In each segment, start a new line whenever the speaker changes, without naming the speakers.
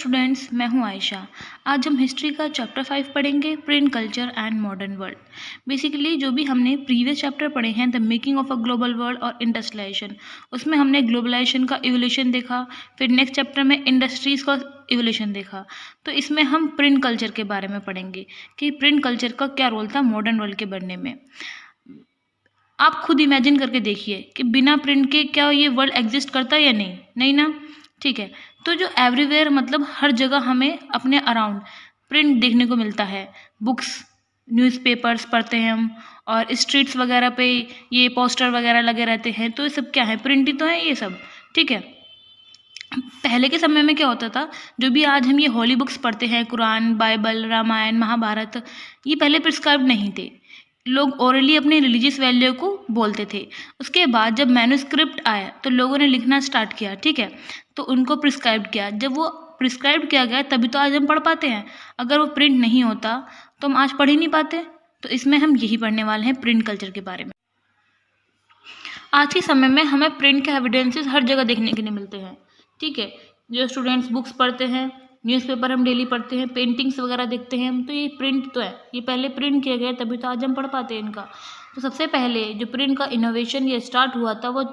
Students, मैं हूं आयशा। आज हम हिस्ट्री का चैप्टर 5 पढ़ेंगे, print culture and modern world. Basically जो भी हमने प्रीवियस चैप्टर पढ़े हैं, the making of a global world और इंडस्ट्रियलाइजेशन, उसमें हमने ग्लोबलाइजेशन का इवोल्यूशन देखा। फिर नेक्स्ट चैप्टर में इंडस्ट्रीज का इवोल्यूशन देखा। तो इसमें हम प्रिंट कल्चर के बारे में पढ़ेंगे कि प्रिंट कल्चर का क्या रोल था मॉडर्न वर्ल्ड के बनने में। आप खुद इमेजिन करके देखिए कि बिना प्रिंट के क्या ये वर्ल्ड एग्जिस्ट करता है या नहीं, नहीं ना। ठीक है, तो जो एवरीवेयर मतलब हर जगह हमें अपने अराउंड प्रिंट देखने को मिलता है। बुक्स, न्यूज़पेपर्स पढ़ते हैं हम, और स्ट्रीट्स वगैरह पे ये पोस्टर वगैरह लगे रहते हैं। तो ये सब क्या है, प्रिंट ही तो है ये सब। ठीक है, पहले के समय में क्या होता था, जो भी आज हम ये होली बुक्स पढ़ते हैं, कुरान, बाइबल, रामायण, महाभारत, ये पहले प्रिस्क्राइब नहीं थे। लोग ओरली अपने रिलीजियस वैल्यू को बोलते थे। उसके बाद जब मैन्युस्क्रिप्ट आया तो लोगों ने लिखना स्टार्ट किया। ठीक है, तो उनको प्रिस्क्राइब किया। जब वो प्रिस्क्राइब किया गया तभी तो आज हम पढ़ पाते हैं। अगर वो प्रिंट नहीं होता तो हम आज पढ़ ही नहीं पाते। तो इसमें हम यही पढ़ने वाले हैं, प्रिंट कल्चर के बारे में। आज के समय में हमें प्रिंट के एविडेंसेस हर जगह देखने के लिए मिलते हैं। ठीक है, जो स्टूडेंट्स बुक्स पढ़ते हैं, न्यूज़पेपर हम डेली पढ़ते हैं, पेंटिंग्स वगैरह देखते हैं हम, तो ये प्रिंट तो है। ये पहले प्रिंट किया गया तभी तो आज हम पढ़ पाते हैं इनका। तो सबसे पहले जो प्रिंट का इनोवेशन ये स्टार्ट हुआ था वो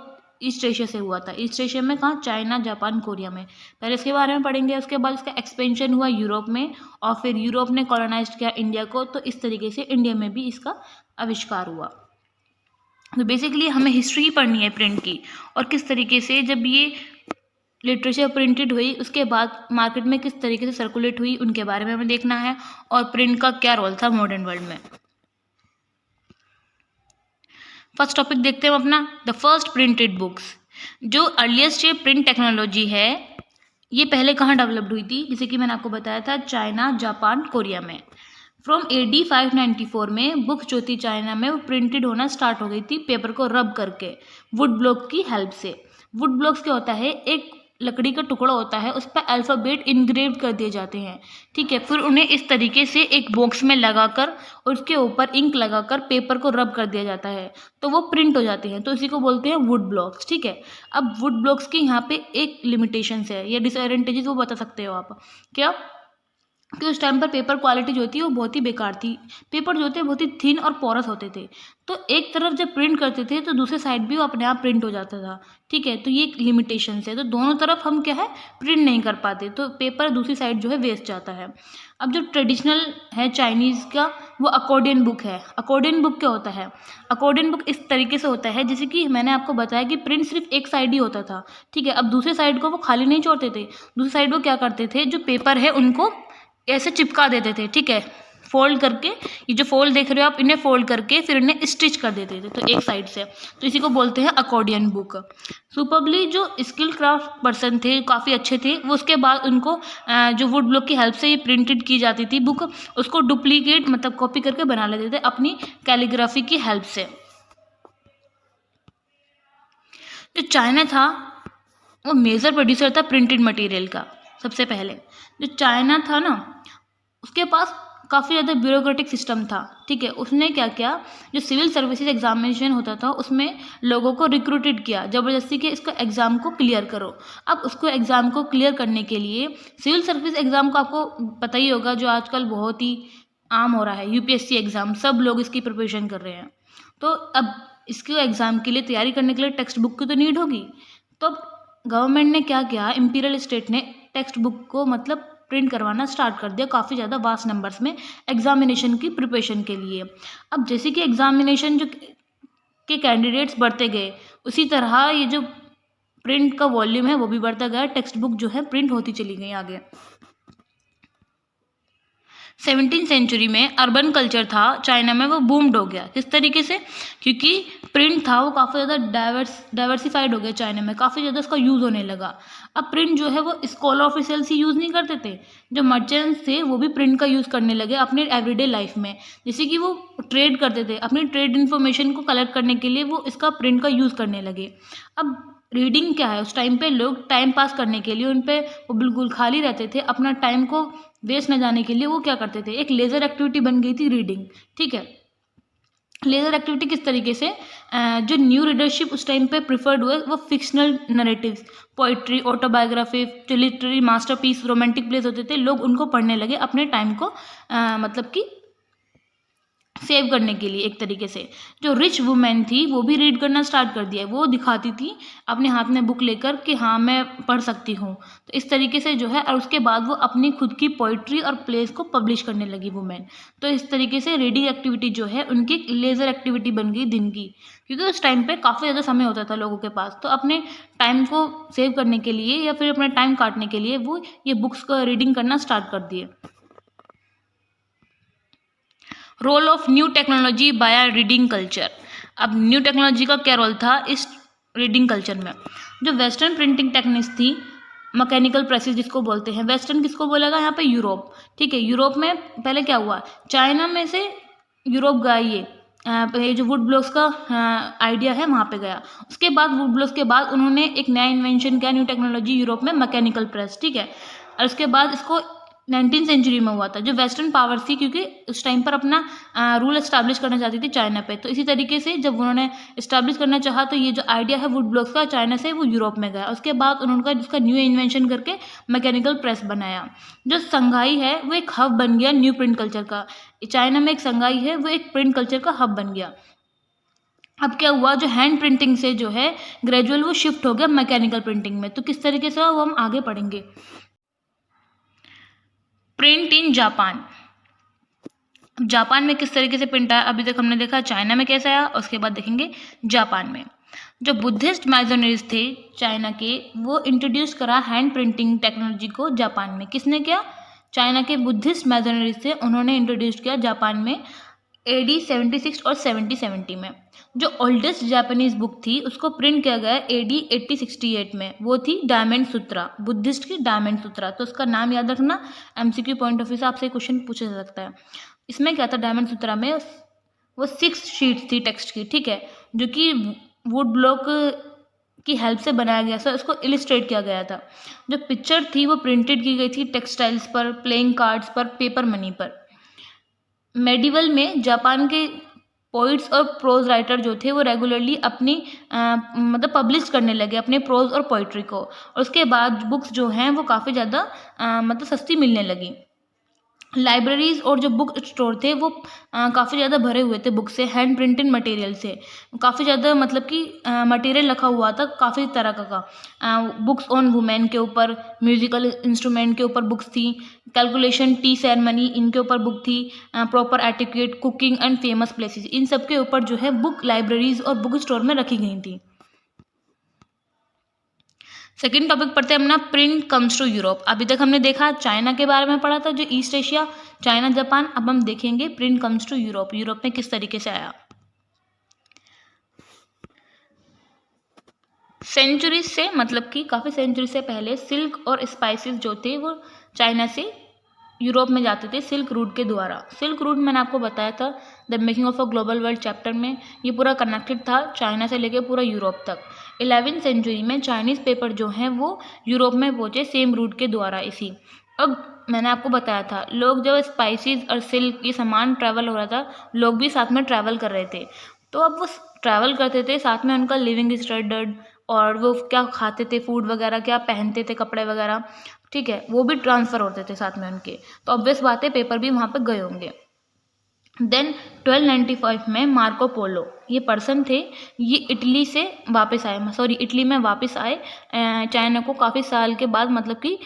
ईस्ट एशिया से हुआ था। ईस्ट एशिया में कहाँ, चाइना, जापान, कोरिया में। पहले इसके बारे में पढ़ेंगे। उसके बाद इसका एक्सपेंशन हुआ यूरोप में, और फिर यूरोप ने कॉलोनाइज किया इंडिया को। तो इस तरीके से इंडिया में भी इसका आविष्कार हुआ। तो बेसिकली हमें हिस्ट्री ही पढ़नी है प्रिंट की, और किस तरीके से जब ये लिटरेचर प्रिंटेड हुई उसके बाद मार्केट में किस तरीके से सर्कुलेट हुई, उनके बारे में हमें देखना है, और प्रिंट का क्या रोल था मॉडर्न वर्ल्ड में। फर्स्ट टॉपिक देखते हैं हम अपना, द फर्स्ट प्रिंटेड बुक्स। जो अर्लीस्ट ये प्रिंट टेक्नोलॉजी है, ये पहले कहाँ डेवलप्ड हुई थी, जैसे कि मैंने आपको बताया था, चाइना, जापान, कोरिया में। फ्रॉम AD 594 में बुक्स जो थी चाइना में वो प्रिंटेड होना स्टार्ट हो गई थी, पेपर को रब करके वुड ब्लॉक की हेल्प से। वुड ब्लॉक्स क्या होता है, एक लकड़ी का टुकड़ा होता है, उस पर अल्फ़ाबेट इनग्रेव कर दिए जाते हैं। ठीक है, फिर उन्हें इस तरीके से एक बॉक्स में लगाकर और उसके ऊपर इंक लगाकर पेपर को रब कर दिया जाता है, तो वो प्रिंट हो जाते हैं। तो इसी को बोलते हैं वुड ब्लॉक्स। ठीक है, अब वुड ब्लॉक्स की यहाँ पे एक लिमिटेशंस है या डिसएडवांटेजेस, वो बता सकते हो आप क्या, कि उस टाइम पर पेपर क्वालिटी जो थी वो बहुत ही बेकार थी। पेपर जो थे बहुत ही थिन और पोरस होते थे, तो एक तरफ जब प्रिंट करते थे तो दूसरे साइड भी वो अपने आप प्रिंट हो जाता था। ठीक है, तो ये एक लिमिटेशन है। तो दोनों तरफ हम क्या है, प्रिंट नहीं कर पाते, तो पेपर दूसरी साइड जो है वेस्ट जाता है। अब जो ट्रेडिशनल है चाइनीज़ का, वो अकॉर्डियन बुक है। अकॉर्डियन बुक क्या होता है, अकॉर्डियन बुक इस तरीके से होता है जैसे कि मैंने आपको बताया कि प्रिंट सिर्फ एक साइड ही होता था। ठीक है, अब दूसरे साइड को वो खाली नहीं छोड़ते थे। दूसरी साइड वो क्या करते थे, जो पेपर है उनको ऐसे चिपका देते थे। ठीक है, फोल्ड करके, ये जो फोल्ड देख रहे हो आप, इन्हें फोल्ड करके फिर इन्हें स्टिच कर देते थे, तो एक साइड से। तो इसी को बोलते हैं अकॉर्डियन बुक। सुपरबली जो स्किल क्राफ्ट पर्सन थे, काफ़ी अच्छे थे वो, उसके बाद उनको जो वुड ब्लॉक की हेल्प से ये प्रिंटेड की जाती थी बुक, उसको डुप्लीकेट मतलब कॉपी करके बना लेते थे अपनी कैलीग्राफी की हेल्प से। जो चाइना था वो मेजर प्रोड्यूसर था प्रिंटेड मटेरियल का। सबसे पहले जो चाइना था ना, उसके पास काफ़ी ज़्यादा ब्यूरोक्रेटिक सिस्टम था। ठीक है, उसने क्या किया, जो सिविल सर्विसेज एग्जामिनेशन होता था उसमें लोगों को रिक्रूटेड किया ज़बरदस्ती के, इसको एग्ज़ाम को क्लियर करो। अब उसको एग्ज़ाम को क्लियर करने के लिए सिविल सर्विस एग्ज़ाम को आपको पता ही होगा, जो आजकल बहुत ही आम हो रहा है, UPSC एग्ज़ाम, सब लोग इसकी प्रिपरेशन कर रहे हैं। तो अब इसके एग्ज़ाम के लिए तैयारी करने के लिए टेक्स्ट बुक की तो नीड होगी। तो गवर्नमेंट ने क्या किया, इंपीरियल स्टेट ने टेक्स्ट बुक को मतलब प्रिंट करवाना स्टार्ट कर दिया काफ़ी ज़्यादा वास्ट नंबर्स में एग्जामिनेशन की प्रिपरेशन के लिए। अब जैसे कि एग्जामिनेशन जो के कैंडिडेट्स बढ़ते गए, उसी तरह ये जो प्रिंट का वॉल्यूम है वो भी बढ़ता गया, टेक्स्ट बुक जो है प्रिंट होती चली गई आगे। 17th सेंचुरी में अर्बन कल्चर था चाइना में, वो बूम्ड हो गया। किस तरीके से, क्योंकि प्रिंट था वो काफ़ी ज़्यादा डाइवर्सिफाइड हो गया चाइना में, काफ़ी ज़्यादा उसका यूज़ होने लगा। अब प्रिंट जो है वो स्कॉलर ऑफिशियल्स ही यूज़ नहीं करते थे, जो मर्चेंट्स थे वो भी प्रिंट का यूज़ करने लगे अपने एवरीडे लाइफ में। जैसे कि वो ट्रेड करते थे, अपनी ट्रेड इन्फॉर्मेशन को कलेक्ट करने के लिए वो इसका प्रिंट का यूज़ करने लगे। अब रीडिंग क्या है, उस टाइम पे लोग टाइम पास करने के लिए, उन पे वो बिल्कुल खाली रहते थे, अपना टाइम को वेस्ट न जाने के लिए वो क्या करते थे, एक लेजर एक्टिविटी बन गई थी रीडिंग। ठीक है, लेज़र एक्टिविटी किस तरीके से, जो न्यू रीडरशिप उस टाइम पे प्रिफर्ड हुए वो फिक्शनल नरेटिव्स, पोइट्री, ऑटोबायोग्राफी, जो लिटरेरी मास्टरपीस, रोमांटिक प्लेस होते थे, लोग उनको पढ़ने लगे अपने टाइम को मतलब कि सेव करने के लिए। एक तरीके से जो रिच वुमेन थी वो भी रीड करना स्टार्ट कर दिया, वो दिखाती थी अपने हाथ में बुक लेकर कि हाँ मैं पढ़ सकती हूँ। तो इस तरीके से जो है, और उसके बाद वो अपनी खुद की पोइट्री और प्लेस को पब्लिश करने लगी वुमेन। तो इस तरीके से रीडिंग एक्टिविटी जो है उनकी लेज़र एक्टिविटी बन गई दिन की, क्योंकि उस टाइम पे काफ़ी ज़्यादा समय होता था लोगों के पास, तो अपने टाइम को सेव करने के लिए या फिर अपना टाइम काटने के लिए वो ये बुक्स का रीडिंग करना स्टार्ट कर दिए। Role of new technology by reading culture. अब न्यू टेक्नोलॉजी का क्या रोल था इस रीडिंग कल्चर में? जो वेस्टर्न प्रिंटिंग टेक्निक्स थी, मैकेनिकल प्रेसेस जिसको बोलते हैं, वेस्टर्न किसको बोलेगा यहाँ पे? यूरोप। ठीक है, यूरोप में पहले क्या हुआ, चाइना में से यूरोप गया ये जो वुड ब्लॉक्स का आइडिया है वहाँ पे गया। उसके बाद वुड ब्लॉक्स के बाद उन्होंने एक नया इन्वेंशन किया, न्यू टेक्नोलॉजी यूरोप में, मैकेनिकल प्रेस। ठीक है, और उसके बाद इसको 19th सेंचुरी में हुआ था। जो वेस्टर्न पावर थी, क्योंकि उस टाइम पर अपना रूल एस्टैब्लिश करना चाहती थी चाइना पे, तो इसी तरीके से जब उन्होंने इस्टेब्लिश करना चाहा तो ये जो आइडिया है वुड ब्लॉक्स का, चाइना से वो यूरोप में गया। उसके बाद उन्होंने उसका न्यू इन्वेंशन करके मैकेनिकल प्रेस बनाया। जो संघाई है वो एक हब बन गया न्यू प्रिंट कल्चर का। चाइना में एक संघाई है वो एक प्रिंट कल्चर का हब बन गया। अब क्या हुआ, जो हैंड प्रिंटिंग से जो है ग्रेजुअल वो शिफ्ट हो गया मैकेनिकल प्रिंटिंग में। तो किस तरीके से वो हम आगे पढ़ेंगे। Print in Japan. जापान में किस तरीके से प्रिंट आया? अभी तक हमने देखा चाइना में कैसा आया, उसके बाद देखेंगे जापान में। जो बुद्धिस्ट माइजोनरीज थे चाइना के, वो इंट्रोड्यूस करा हैंड प्रिंटिंग टेक्नोलॉजी को जापान में। किसने किया? चाइना के बुद्धिस्ट माइजोनरीज थे, उन्होंने इंट्रोड्यूस किया जापान में AD 76 और 70 में। जो ओल्डेस्ट जापानीज बुक थी उसको प्रिंट किया गया AD 8068 में, वो थी डायमंड सूत्रा, बुद्धिस्ट की डायमंड सूत्रा। तो उसका नाम याद रखना, MCQ पॉइंट ऑफ व्यू से आपसे क्वेश्चन पूछा जा सकता है। इसमें क्या था, डायमंड सूत्रा में वो 6 शीट्स थी टेक्स्ट की। ठीक है, जो कि वुड ब्लॉक की हेल्प से बनाया गया था, उसको इलिस्ट्रेट किया गया था। जो पिक्चर थी वो प्रिंटेड की गई थी टेक्सटाइल्स पर, प्लेइंग कार्ड्स पर, पेपर मनी पर। मेडिवल में जापान के पोइट्स और प्रोज राइटर जो थे वो रेगुलरली अपनी मतलब पब्लिश करने लगे अपने प्रोज और पोइट्री को, और उसके बाद बुक्स जो हैं वो काफ़ी ज़्यादा मतलब सस्ती मिलने लगी। लाइब्रेरीज और जो बुक स्टोर थे वो काफ़ी ज़्यादा भरे हुए थे बुक से, हैंड प्रिंटेड मटेरियल से। काफ़ी ज़्यादा मतलब कि मटेरियल रखा हुआ था काफ़ी तरह का बुक्स ऑन वुमेन के ऊपर, म्यूजिकल इंस्ट्रूमेंट के ऊपर बुक्स थी, कैलकुलेशन, टी सेरेमनी, इनके ऊपर बुक थी, proper etiquette, cooking and famous places, इन सब के ऊपर जो है बुक लाइब्रेरीज और बुक स्टोर में रखी गई थी। सेकेंड टॉपिक पढ़ते हैं अपना, प्रिंट कम्स टू यूरोप। अभी तक हमने देखा चाइना के बारे में पढ़ा था, जो ईस्ट एशिया, चाइना, जापान। अब हम देखेंगे print comes to Europe, Europe में किस तरीके से आया। सेंचुरीज से मतलब कि काफ़ी सेंचुरी से पहले सिल्क और स्पाइसेस जो थे वो चाइना से यूरोप में जाते थे सिल्क रूट के द्वारा। सिल्क रूट मैंने आपको बताया था the making of a global world chapter में, ये पूरा कनेक्टेड था चाइना से लेके पूरा यूरोप तक। 11वीं सेंचुरी में चाइनीज़ पेपर जो हैं वो यूरोप में पहुँचे सेम रूट के द्वारा इसी। अब मैंने आपको बताया था लोग जब स्पाइसेस और सिल्क ये सामान ट्रैवल हो रहा था, लोग भी साथ में ट्रैवल कर रहे थे। तो अब वो ट्रैवल करते थे साथ में, उनका लिविंग स्टैंडर्ड और वो क्या खाते थे, फूड वगैरह क्या पहनते थे, कपड़े वगैरह, ठीक है, वो भी ट्रांसफ़र होते थे साथ में उनके। तो ऑब्वियस बात है पेपर भी वहाँ पे गए होंगे। देन 1295 में मार्को पोलो ये पर्सन थे, ये इटली से वापस आए, सॉरी इटली में वापस आए चाइना को काफ़ी साल के बाद, मतलब कि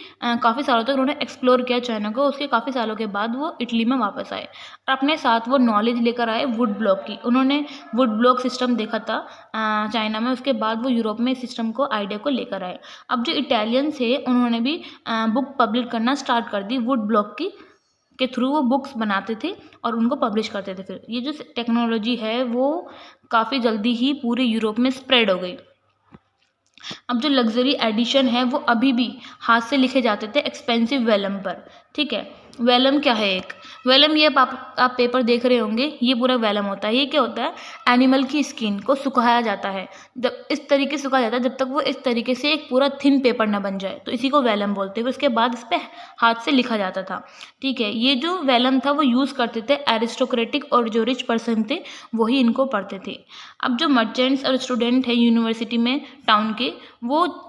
काफ़ी सालों तक उन्होंने एक्सप्लोर किया चाइना को। उसके काफ़ी सालों के बाद वो इटली में वापस आए और अपने साथ वो नॉलेज लेकर आए वुड ब्लॉक की। उन्होंने वुड ब्लॉक सिस्टम देखा था चाइना में, उसके बाद वो यूरोप में इस सिस्टम को, आइडिया को लेकर आए। अब जो इटालियंस थे उन्होंने भी बुक पब्लिश करना स्टार्ट कर दी, वुड ब्लॉक की के थ्रू वो बुक्स बनाते थे और उनको पब्लिश करते थे। फिर ये जो टेक्नोलॉजी है वो काफ़ी जल्दी ही पूरे यूरोप में स्प्रेड हो गई। अब जो लग्जरी एडिशन है वो अभी भी हाथ से लिखे जाते थे एक्सपेंसिव वेलम पर, ठीक है। वेलम क्या है? एक वेलम, ये आप पेपर देख रहे होंगे, ये पूरा वेलम होता है। ये क्या होता है? एनिमल की स्किन को सुखाया जाता है, जब इस तरीके से सुखाया जाता है जब तक वो इस तरीके से एक पूरा थिन पेपर ना बन जाए, तो इसी को वेलम बोलते हैं। उसके बाद इस पर हाथ से लिखा जाता था, ठीक है। ये जो वेलम था वो यूज़ करते थे एरिस्टोक्रेटिक और जो रिच पर्सन थे वही इनको पढ़ते थे। अब जो मर्चेंट्स और स्टूडेंट है यूनिवर्सिटी में टाउन के, वो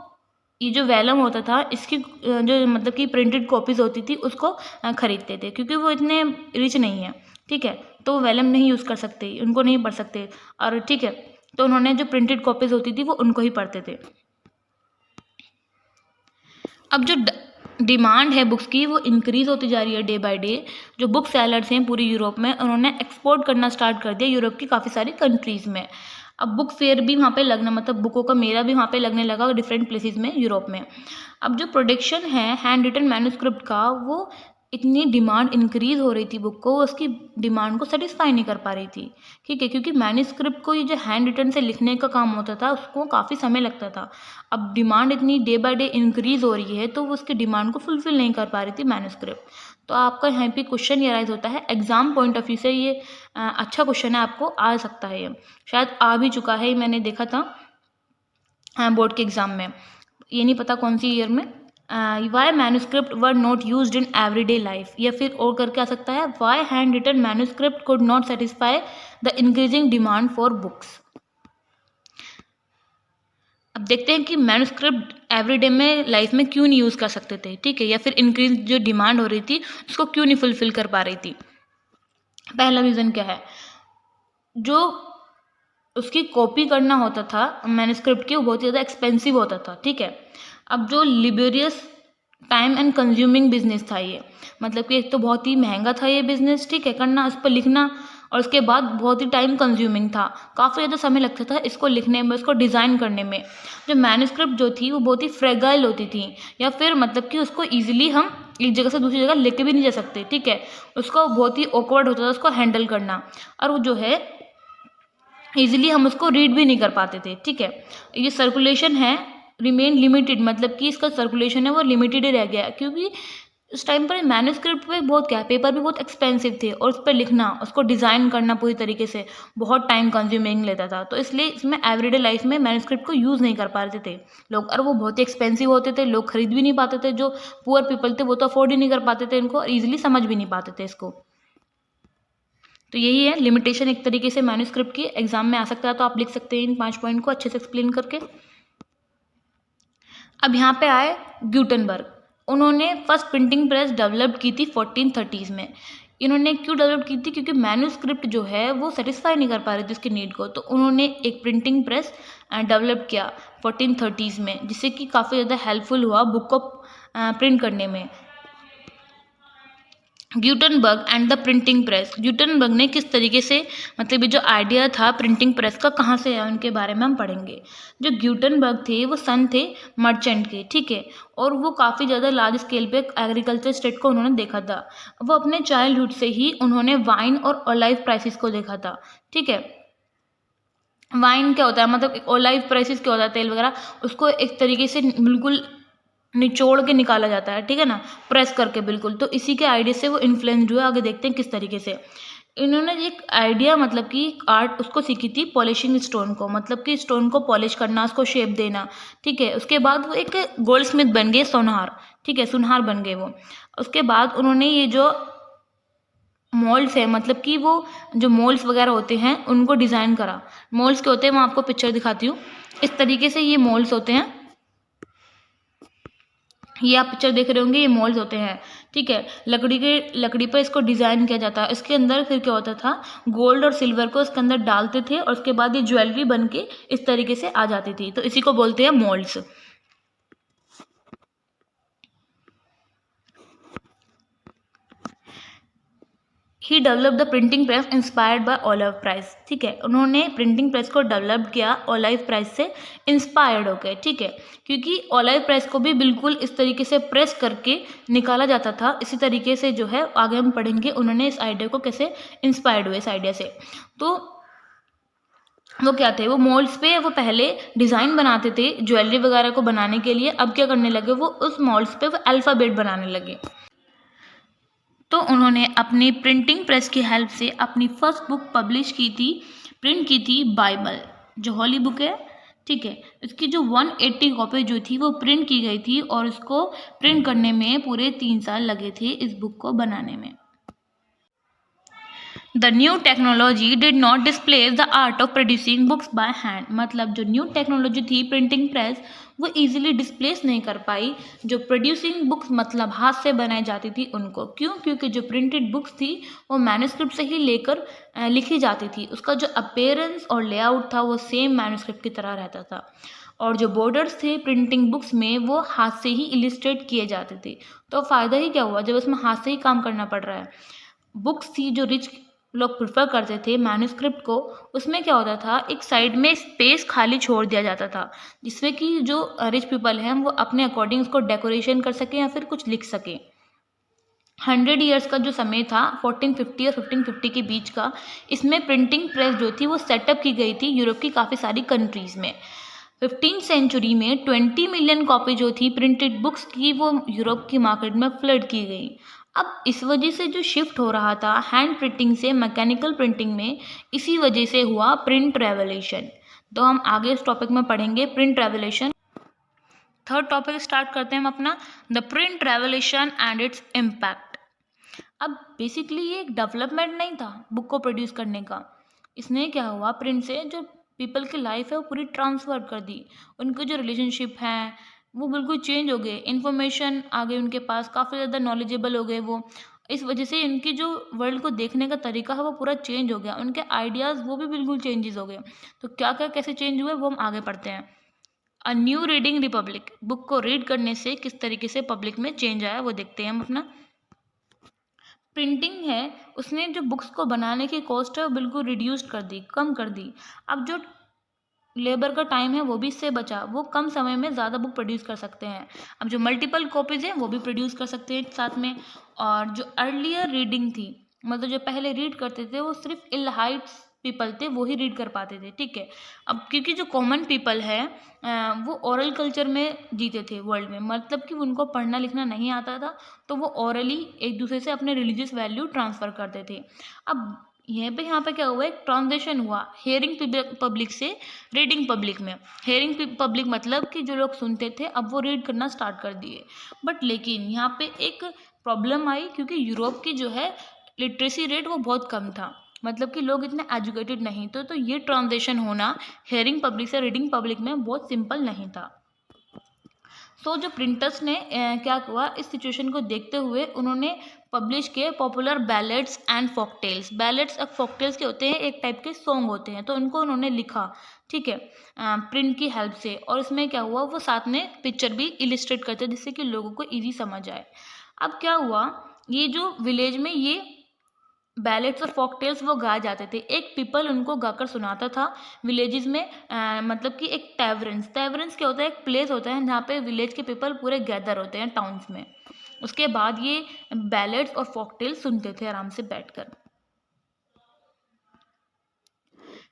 ये जो वेलम होता था इसकी जो मतलब कि प्रिंटेड कॉपीज़ होती थी उसको खरीदते थे, क्योंकि वो इतने रिच नहीं है, ठीक है, तो वो वेलम नहीं यूज़ कर सकते, उनको नहीं पढ़ सकते, और ठीक है, तो उन्होंने जो प्रिंटेड कॉपीज़ होती थी वो उनको ही पढ़ते थे। अब जो डिमांड है बुक्स की वो इंक्रीज़ होती जा रही है डे बाय डे। जो बुक सेलर्स हैं पूरी यूरोप में, उन्होंने एक्सपोर्ट करना स्टार्ट कर दिया यूरोप की काफ़ी सारी कंट्रीज़ में। अब बुक फेयर भी वहाँ पे लगना, मतलब बुकों का मेला भी वहाँ पे लगने लगा डिफरेंट प्लेसेस में यूरोप में। अब जो प्रोडक्शन है हैंड रिटन मैन्युस्क्रिप्ट का, वो इतनी डिमांड इंक्रीज़ हो रही थी बुक को, उसकी डिमांड को सेटिस्फाई नहीं कर पा रही थी, ठीक है, क्योंकि मैन्युस्क्रिप्ट को ये जो हैंड रिटन से लिखने का काम होता था उसको काफ़ी समय लगता था। अब डिमांड इतनी डे बाय डे इंक्रीज़ हो रही है तो वो उसकी डिमांड को फुलफ़िल नहीं कर पा रही थी मैन्युस्क्रिप्ट। तो आपका यहाँ पे क्वेश्चन ये राइज होता है, एग्ज़ाम पॉइंट ऑफ व्यू से ये अच्छा क्वेश्चन है, आपको आ सकता है, ये शायद आ भी चुका है, मैंने देखा था बोर्ड के एग्ज़ाम में, ये नहीं पता कौन सी ईयर में। Why manuscript were not used in everyday life, या फिर और करके आ सकता है, why hand written manuscript could not satisfy the increasing demand for books. अब देखते हैं कि मैन्युस्क्रिप्ट एवरीडे में लाइफ में क्यों नहीं यूज़ कर सकते थे, ठीक है, या फिर इंक्रीज जो डिमांड हो रही थी उसको क्यों नहीं फुलफिल कर पा रही थी। पहला रीज़न क्या है, जो उसकी कॉपी करना होता था मैन्युस्क्रिप्ट की वो बहुत ज़्यादा एक्सपेंसिव होता था, ठीक है। अब जो लिबेरियस टाइम एंड कंज्यूमिंग बिजनेस था ये, मतलब कि एक तो बहुत ही महंगा था ये बिजनेस, ठीक है, करना, उस पर लिखना, और उसके बाद बहुत ही टाइम कंज्यूमिंग था, काफ़ी ज़्यादा समय लगता था इसको लिखने में, इसको डिज़ाइन करने में। जो मैन्युस्क्रिप्ट जो थी वो बहुत ही फ्रेगाइल होती थी, या फिर मतलब कि उसको ईजिली हम एक जगह से दूसरी जगह लेके भी नहीं जा सकते, ठीक है, उसको बहुत ही ऑकवर्ड होता था उसको हैंडल करना, और वो जो है ईजिली हम उसको रीड भी नहीं कर पाते थे, ठीक है। ये सर्कुलेशन है रिमेन लिमिटेड, मतलब कि इसका सर्कुलेशन है वो लिमिटेड ही रह गया, क्योंकि उस टाइम पर मैन्युस्क्रिप्ट पे बहुत क्या, पेपर भी बहुत एक्सपेंसिव थे, और उस पर लिखना, उसको डिज़ाइन करना पूरी तरीके से बहुत टाइम कंज्यूमिंग लेता था, तो इसलिए इसमें एवरीडे लाइफ में मैन्युस्क्रिप्ट को यूज़ नहीं कर पाते थे लोग, और वो बहुत ही एक्सपेंसिव होते थे, लोग खरीद भी नहीं पाते थे, जो पुअर पीपल थे वो तो अफोर्ड ही नहीं कर पाते थे इनको, और ईजिली समझ भी नहीं पाते थे इसको। तो यही है लिमिटेशन एक तरीके से मैन्युस्क्रिप्ट की, एग्जाम में आ सकता है, तो आप लिख सकते हैं इन 5 पॉइंट को अच्छे से एक्सप्लेन करके। अब यहाँ पे आए ग्यूटनबर्ग, उन्होंने फर्स्ट प्रिंटिंग प्रेस डेवलप की थी 1430s में। इन्होंने क्यों डेवलप की थी? क्योंकि मैन्युस्क्रिप्ट जो है वो सेटिस्फाई नहीं कर पा रही थी उसकी नीड को, तो उन्होंने एक प्रिंटिंग प्रेस डेवलप किया 1430s में, जिससे कि काफ़ी ज़्यादा हेल्पफुल हुआ बुक को प्रिंट करने में। Gutenberg and the printing press, Gutenberg ने किस तरीके से, मतलब ये जो आइडिया था प्रिंटिंग प्रेस का कहाँ से आया उनके बारे में हम पढ़ेंगे। जो ग्यूटनबर्ग थे वो सन थे मर्चेंट के, ठीक है, और वो काफ़ी ज़्यादा लार्ज स्केल पे एग्रीकल्चर स्टेट को उन्होंने देखा था। वो अपने चाइल्डहुड से ही उन्होंने वाइन और ओलाइव प्राइसेस को देखा था, ठीक है। वाइन क्या होता है, मतलब ओलाइव प्राइसेस क्या होता है, तेल वगैरह, उसको एक तरीके से बिल्कुल निचोड़ के निकाला जाता है, ठीक है ना, प्रेस करके बिल्कुल, तो इसी के आइडिया से वो इन्फ्लुएंस हुआ। आगे देखते हैं किस तरीके से इन्होंने एक आइडिया, मतलब कि आर्ट उसको सीखी थी, पॉलिशिंग स्टोन को, मतलब कि स्टोन को पॉलिश करना, उसको शेप देना, ठीक है। उसके बाद वो एक गोल्ड स्मिथ बन गए, सोनार, ठीक है, सुनहार बन गए वो। उसके बाद उन्होंने ये जो मोल्ड्स है, मतलब कि वो जो मोल्ड्स वगैरह होते हैं उनको डिज़ाइन करा। मोल्ड्स क्या होते हैं मैं आपको पिक्चर दिखाती हूँ, इस तरीके से ये मोल्ड्स होते हैं, ये आप पिक्चर देख रहे होंगे, ये मोल्ड्स होते हैं, ठीक है। लकड़ी पर इसको डिज़ाइन किया जाता है। इसके अंदर फिर क्या होता था, गोल्ड और सिल्वर को इसके अंदर डालते थे, और उसके बाद ये ज्वेलरी बन के इस तरीके से आ जाती थी, तो इसी को बोलते हैं moulds. He develop the printing press inspired by olive press, ठीक है, उन्होंने प्रिंटिंग प्रेस को डेवलप किया ओलाइव प्राइस से इंस्पायर्ड होकर, ठीक है, क्योंकि ओलाइव प्राइस को भी बिल्कुल इस तरीके से प्रेस करके निकाला जाता था। इसी तरीके से जो है आगे हम पढ़ेंगे उन्होंने इस आइडिया को कैसे इंस्पायर्ड हुए इस आइडिया से। तो वो क्या थे, वो मोल्ड्स पे वो पहले डिज़ाइन बनाते थे ज्वेलरी वगैरह को बनाने के लिए। अब क्या करने लगे, वो उस मोल्ड्स पे वो अल्फ़ाबेट बनाने लगे। तो उन्होंने अपनी प्रिंटिंग प्रेस की हेल्प से अपनी फर्स्ट बुक पब्लिश की थी, प्रिंट की थी, बाइबल, जो होली बुक है, ठीक है। इसकी जो 180 कॉपी जो थी वो प्रिंट की गई थी और उसको प्रिंट करने में पूरे 3 साल लगे थे इस बुक को बनाने में। The new technology did not displace the art of producing books by hand. मतलब जो न्यू टेक्नोलॉजी थी प्रिंटिंग प्रेस, वो इजीली डिस्प्लेस नहीं कर पाई जो प्रोड्यूसिंग बुक्स मतलब हाथ से बनाई जाती थी उनको। क्यों? क्योंकि जो प्रिंटेड बुक्स थी वो मैन्युस्क्रिप्ट से ही लेकर लिखी जाती थी। उसका जो अपीयरेंस और लेआउट था वो सेम मैन्युस्क्रिप्ट की तरह रहता था। और जो बॉर्डर्स थे प्रिंटिंग बुक्स में वो हाथ से ही इलिस्ट्रेट किए जाते थे। तो फ़ायदा ही क्या हुआ जब उसमें हाथ से ही काम करना पड़ रहा है। बुक्स थी जो रिच लोग प्रेफर करते थे मैन्युस्क्रिप्ट को, उसमें क्या होता था, एक साइड में स्पेस खाली छोड़ दिया जाता था जिससे कि जो रिच पीपल हैं वो अपने अकॉर्डिंग उसको डेकोरेशन कर सकें या फिर कुछ लिख सकें। 100 ईयर्स का जो समय था 1450 और 1550 के बीच का, इसमें प्रिंटिंग प्रेस जो थी वो सेटअप की गई थी यूरोप की काफ़ी सारी कंट्रीज़ में। 15th सेंचुरी में 20 मिलियन कॉपी जो थी प्रिंटेड बुक्स की वो यूरोप की मार्केट में फ्लड की गई। अब इस वजह से जो शिफ्ट हो रहा था हैंड प्रिंटिंग से मैकेनिकल प्रिंटिंग में, इसी वजह से हुआ प्रिंट रेवोल्यूशन। तो हम आगे इस टॉपिक में पढ़ेंगे print revolution. Third topic start करते हैं हम अपना, the print revolution and its impact. अब बेसिकली ये एक डेवलपमेंट नहीं था बुक को प्रोड्यूस करने का। इसने क्या हुआ, प्रिंट से जो पीपल की लाइफ है वो पूरी ट्रांसफर कर दी। उनके जो रिलेशनशिप हैं वो बिल्कुल चेंज हो गए, इन्फॉर्मेशन आ गई उनके पास, काफ़ी ज़्यादा नॉलेजेबल हो गए वो। इस वजह से इनकी जो वर्ल्ड को देखने का तरीका है वो पूरा चेंज हो गया, उनके आइडियाज़ वो भी बिल्कुल चेंजेस हो गए। तो क्या क्या कैसे चेंज हुए वो हम आगे पढ़ते हैं। A new reading Republic, book को रीड करने से किस तरीके से पब्लिक में चेंज आया वो देखते हैं हम अपना। प्रिंटिंग है, उसने जो बुक्स को बनाने की कॉस्ट है वो बिल्कुल रिड्यूस्ड कर दी, कम कर दी। अब जो लेबर का टाइम है वो भी इससे बचा, वो कम समय में ज़्यादा बुक प्रोड्यूस कर सकते हैं। अब जो मल्टीपल कॉपीज़ हैं वो भी प्रोड्यूस कर सकते हैं एक साथ में। और जो अर्लियर रीडिंग थी, मतलब जो पहले रीड करते थे वो सिर्फ इलहाइट्स पीपल थे, वो ही रीड कर पाते थे, ठीक है। अब क्योंकि जो कॉमन पीपल है वो ओरल कल्चर में जीते थे वर्ल्ड में, मतलब कि उनको पढ़ना लिखना नहीं आता था, तो वो ओरली एक दूसरे से अपने रिलीजियस वैल्यू ट्रांसफ़र करते थे। अब यहाँ पे क्या हुआ, एक ट्रांजिशन हुआ हेयरिंग पब्लिक से रीडिंग पब्लिक में। हेयरिंग पब्लिक मतलब कि जो लोग सुनते थे अब वो रीड करना स्टार्ट कर दिए। बट लेकिन यहाँ पे एक प्रॉब्लम आई, क्योंकि यूरोप की जो है लिटरेसी रेट वो बहुत कम था, मतलब कि लोग इतने एजुकेटेड नहीं थे। तो ये ट्रांजिशन होना हेयरिंग पब्लिक से रीडिंग पब्लिक में बहुत सिंपल नहीं था। सो जो प्रिंटर्स ने क्या हुआ, इस सिचुएशन को देखते हुए उन्होंने पब्लिश किए पॉपुलर बैलेड्स एंड फॉकटेल्स। बैलेड्स और फॉकटेल्स के होते हैं, एक टाइप के सॉन्ग होते हैं, तो उनको उन्होंने लिखा, ठीक है, प्रिंट की हेल्प से। और इसमें क्या हुआ, वो साथ में पिक्चर भी इलिस्ट्रेट करते हैं जिससे कि लोगों को ईजी समझ आए। अब क्या हुआ, ये जो विलेज में ये बैलेट्स और फॉकटेल्स वो गाए जाते थे, एक पीपल उनको गाकर सुनाता था विलेजेस में। मतलब कि एक टैवरन्स, टैवरन्स क्या होता है, एक प्लेस होता है जहाँ पे विलेज के पीपल पूरे गैदर होते हैं टाउन्स में। उसके बाद ये बैलेट्स और फॉकटेल्स सुनते थे आराम से बैठकर।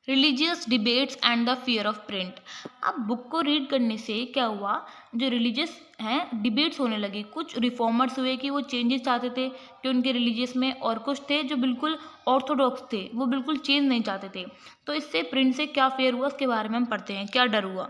Religious debates and the fear of print. अब बुक को रीड करने से क्या हुआ, जो रिलीजियस हैं डिबेट्स होने लगी। कुछ रिफॉर्मर्स हुए कि वो चेंजेस चाहते थे कि उनके रिलीजियस में, और कुछ थे जो बिल्कुल ऑर्थोडॉक्स थे, वो बिल्कुल चेंज नहीं चाहते थे। तो इससे प्रिंट से क्या फेयर हुआ उसके बारे में हम पढ़ते हैं, क्या डर हुआ।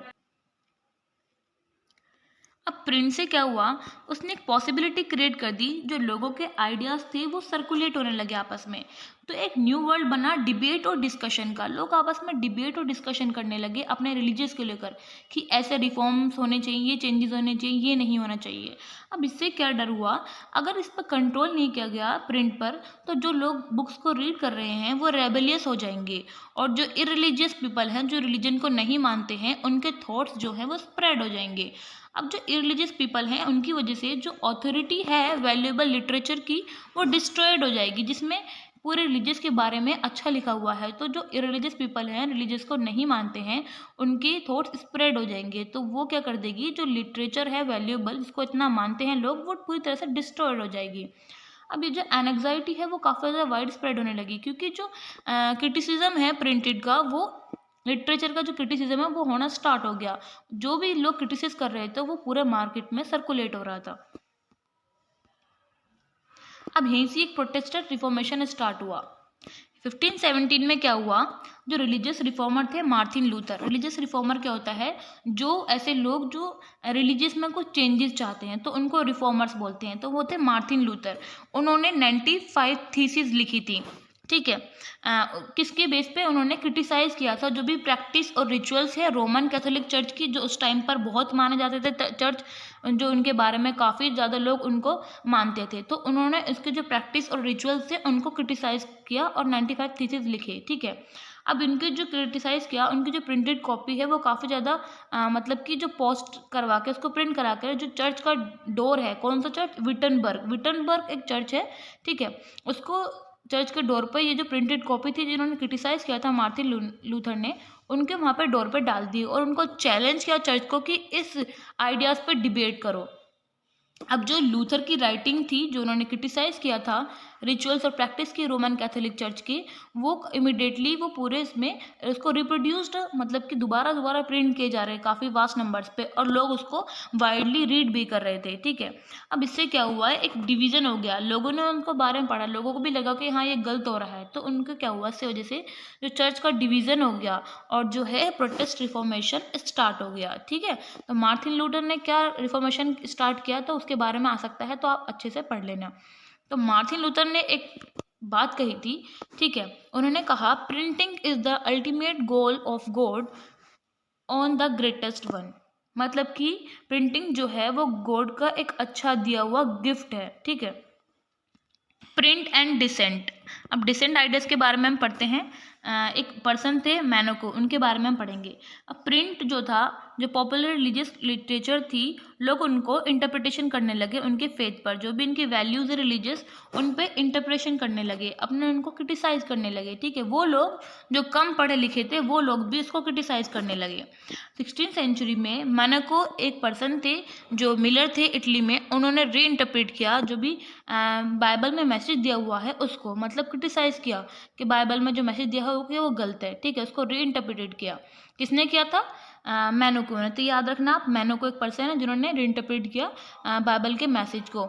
अब प्रिंट से क्या हुआ, उसने एक पॉसिबिलिटी क्रिएट कर दी, जो लोगों के आइडियाज़ थे वो सर्कुलेट होने लगे आपस में। तो एक न्यू वर्ल्ड बना डिबेट और डिस्कशन का। लोग आपस में डिबेट और डिस्कशन करने लगे अपने रिलीजियस को लेकर कि ऐसे रिफॉर्म्स होने चाहिए, ये चेंजेस होने चाहिए, ये नहीं होना चाहिए। अब इससे क्या डर हुआ, अगर इस पर कंट्रोल नहीं किया गया प्रिंट पर, तो जो लोग बुक्स को रीड कर रहे हैं वो रेबेलियस हो जाएंगे। और जो इरिलीजियस पीपल हैं, जो रिलीजन को नहीं मानते हैं, उनके थॉट्स जो हैं वो स्प्रेड हो जाएंगे। अब जो इरिलीजियस पीपल हैं उनकी वजह से जो अथॉरिटी है वैल्यूएबल लिटरेचर की, वो डिस्ट्रॉयड हो जाएगी, जिसमें पूरे रिलीजियस के बारे में अच्छा लिखा हुआ है। तो जो इरिलीजियस पीपल हैं, रिलीजियस को नहीं मानते हैं, उनके थॉट्स स्प्रेड हो जाएंगे। तो वो क्या कर देगी, जो लिटरेचर है वैल्यूएबल, जिसको इतना मानते हैं लोग, वो पूरी तरह से डिस्ट्रॉयड हो जाएगी। अब ये जो एनग्जाइटी है वो काफ़ी ज़्यादा वाइड स्प्रेड होने लगी, क्योंकि जो क्रिटिसिज्म है प्रिंटेड का वो लिटरेचर का जो क्रिटिसिज्म है वो होना स्टार्ट हो गया। जो भी लोग क्रिटिसाइज कर रहे थे वो पूरे मार्केट में सर्कुलेट हो रहा था। अब यहीं से एक प्रोटेस्टेंट रिफॉर्मेशन स्टार्ट हुआ। 1517 में क्या हुआ, जो रिलीजियस रिफॉर्मर थे मार्टिन लूथर। रिलीजियस रिफॉर्मर क्या होता है, जो ऐसे लोग जो रिलीजियस में कुछ चेंजेस चाहते हैं तो उनको रिफॉर्मर्स बोलते हैं। तो वो थे मार्टिन लूथर। उन्होंने 95 थीसिस लिखी थी, ठीक है। किसके बेस पे उन्होंने क्रिटिसाइज किया था जो भी प्रैक्टिस और रिचुअल्स है रोमन कैथोलिक चर्च की, जो उस टाइम पर बहुत माने जाते थे चर्च, जो उनके बारे में काफ़ी ज़्यादा लोग उनको मानते थे। तो उन्होंने इसके जो प्रैक्टिस और रिचुअल्स थे उनको क्रिटिसाइज किया और 95 थीसिस लिखे, ठीक है। अब इनके जो क्रिटिसाइज किया, उनकी जो प्रिंटेड कॉपी है वो काफ़ी ज़्यादा मतलब कि जो पोस्ट करवा के उसको प्रिंट करा कर जो चर्च का डोर है, कौन सा चर्च, विटनबर्ग एक चर्च है, ठीक है। उसको चर्च के डोर पर ये जो प्रिंटेड कॉपी थी जिन्होंने क्रिटिसाइज किया था मार्टिन लूथर ने, उनके वहाँ पे डोर पे डाल दी और उनको चैलेंज किया चर्च को कि इस आइडियाज़ पे डिबेट करो। अब जो लूथर की राइटिंग थी, जो उन्होंने क्रिटिसाइज किया था रिचुअल्स और प्रैक्टिस की रोमन कैथोलिक चर्च की, वो इमिडिएटली वो पूरे इसमें उसको रिप्रोड्यूस्ड, मतलब कि दोबारा प्रिंट किए जा रहे हैं काफ़ी वास्ट नंबर्स पे, और लोग उसको वाइडली रीड भी कर रहे थे, ठीक है। अब इससे क्या हुआ है, एक डिवीज़न हो गया, लोगों ने उनको बारे में पढ़ा, लोगों को भी लगा कि हाँ ये गलत हो रहा है, तो उनको क्या हुआ, इससे वजह से जो चर्च का डिवीज़न हो गया और जो है प्रोटेस्ट रिफॉर्मेशन स्टार्ट हो गया, ठीक है। तो मार्टिन लूथर ने क्या रिफॉर्मेशन स्टार्ट किया, तो उसके बारे में आ सकता है, तो आप अच्छे से पढ़ लेना। तो मार्टिन लूथर ने एक बात कही थी, ठीक है। उन्होंने कहा printing is the ultimate goal of God on the greatest one. मतलब कि प्रिंटिंग जो है वो गॉड का एक अच्छा दिया हुआ गिफ्ट है, ठीक है। Print and dissent. अब डिसेंट आइडियाज़ के बारे में हम पढ़ते हैं। एक पर्सन थे मैनोको, उनके बारे में हम पढ़ेंगे। अब प्रिंट जो था, जो पॉपुलर रिलीजियस लिटरेचर थी, लोग उनको इंटरप्रिटेशन करने लगे उनके फेथ पर, जो भी इनके वैल्यूज़ है रिलीजियस, उन पे इंटरप्रिटेशन करने लगे, अपने उनको क्रिटिसाइज करने लगे, ठीक है। वो लोग जो कम पढ़े लिखे थे वो लोग भी इसको क्रिटिसाइज करने लगे। 16th सेंचुरी में मैनोको एक पर्सन थे जो मिलर थे इटली में, उन्होंने री इंटरप्रेट किया जो भी बाइबल में मैसेज दिया हुआ है उसको, मतलब क्रिटिसाइज किया कि बाइबल में जो मैसेज दिया है कि वो गलत है, ठीक है। उसको री इंटरप्रेटेड किया। किसने किया था, मैनोको ने। तो याद रखना आप, मैनोको एक पर्सन है जिन्होंने री इंटरप्रेट किया बाइबल के मैसेज को।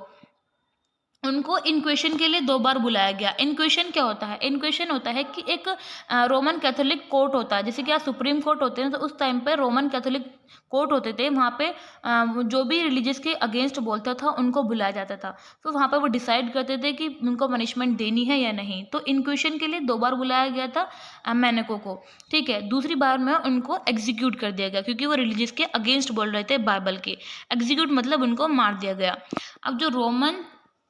उनको इनक्वेशन के लिए 2 बार बुलाया गया। इनक्वेशन क्या होता है, इनक्वेशन होता है कि एक रोमन कैथोलिक कोर्ट होता है, जैसे कि आज सुप्रीम कोर्ट होते हैं, तो उस टाइम पे रोमन कैथोलिक कोर्ट होते थे। वहाँ पे जो भी रिलीजियस के अगेंस्ट बोलता था उनको बुलाया जाता था। तो वहाँ पर वो डिसाइड करते थे कि उनको पनिशमेंट देनी है या नहीं। तो इनक्वेशन के लिए 2 बार बुलाया गया था मैनेको को, ठीक है। दूसरी बार में उनको एग्जीक्यूट कर दिया गया क्योंकि वो रिलीजियस के अगेंस्ट बोल रहे थे बाइबल के। एग्जीक्यूट मतलब उनको मार दिया गया। अब जो रोमन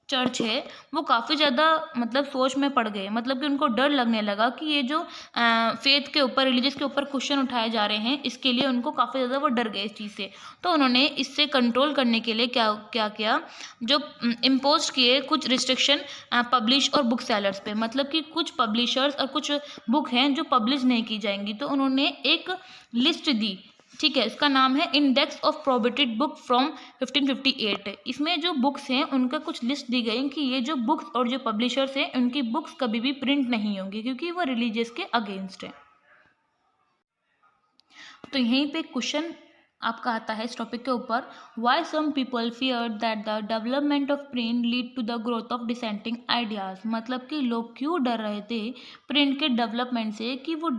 चर्च है वो काफ़ी ज़्यादा मतलब सोच में पड़ गए, मतलब कि उनको डर लगने लगा कि ये जो फेथ के ऊपर, रिलीजियस के ऊपर क्वेश्चन उठाए जा रहे हैं, इसके लिए उनको काफ़ी ज़्यादा वो डर गए इस चीज़ से। तो उन्होंने इससे कंट्रोल करने के लिए क्या क्या किया, जो इम्पोज किए कुछ रिस्ट्रिक्शन पब्लिश और बुक सेलर्स पे, मतलब कि कुछ पब्लिशर्स और कुछ बुक हैं जो पब्लिश नहीं की जाएंगी। तो उन्होंने एक लिस्ट दी, ठीक है। इसका नाम है index of prohibited book from 1558। इसमें जो बुक्स हैं उनका कुछ लिस्ट दी गई कि ये जो बुक्स और जो पब्लिशर्स हैं उनकी बुक्स कभी भी प्रिंट नहीं होंगी क्योंकि वो रिलीजियस के अगेंस्ट है। तो यहीं पे क्वेश्चन आपका आता है इस टॉपिक के ऊपर, why some people fear that the development of print lead to the growth of dissenting ideas. मतलब कि लोग क्यों डर रहे थे प्रिंट के डेवलपमेंट से कि वो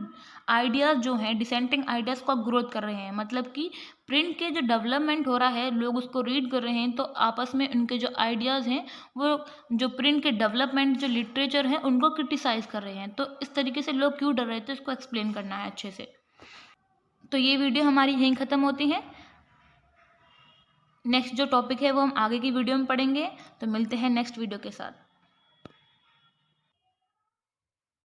आइडियाज़ जो हैं डिसेंटिंग आइडियाज़ को ग्रोथ कर रहे हैं। मतलब कि प्रिंट के जो डेवलपमेंट हो रहा है, लोग उसको रीड कर रहे हैं, तो आपस में उनके जो आइडियाज़ हैं वो जो प्रिंट के डेवलपमेंट जो लिटरेचर है उनको क्रिटिसाइज़ कर रहे हैं। तो इस तरीके से लोग क्यों डर रहे थे इसको एक्सप्लेन करना है अच्छे से। तो ये वीडियो हमारी यहीं ख़त्म होती है। नेक्स्ट जो टॉपिक है वो हम आगे की वीडियो में पढ़ेंगे। तो मिलते हैं नेक्स्ट वीडियो के साथ।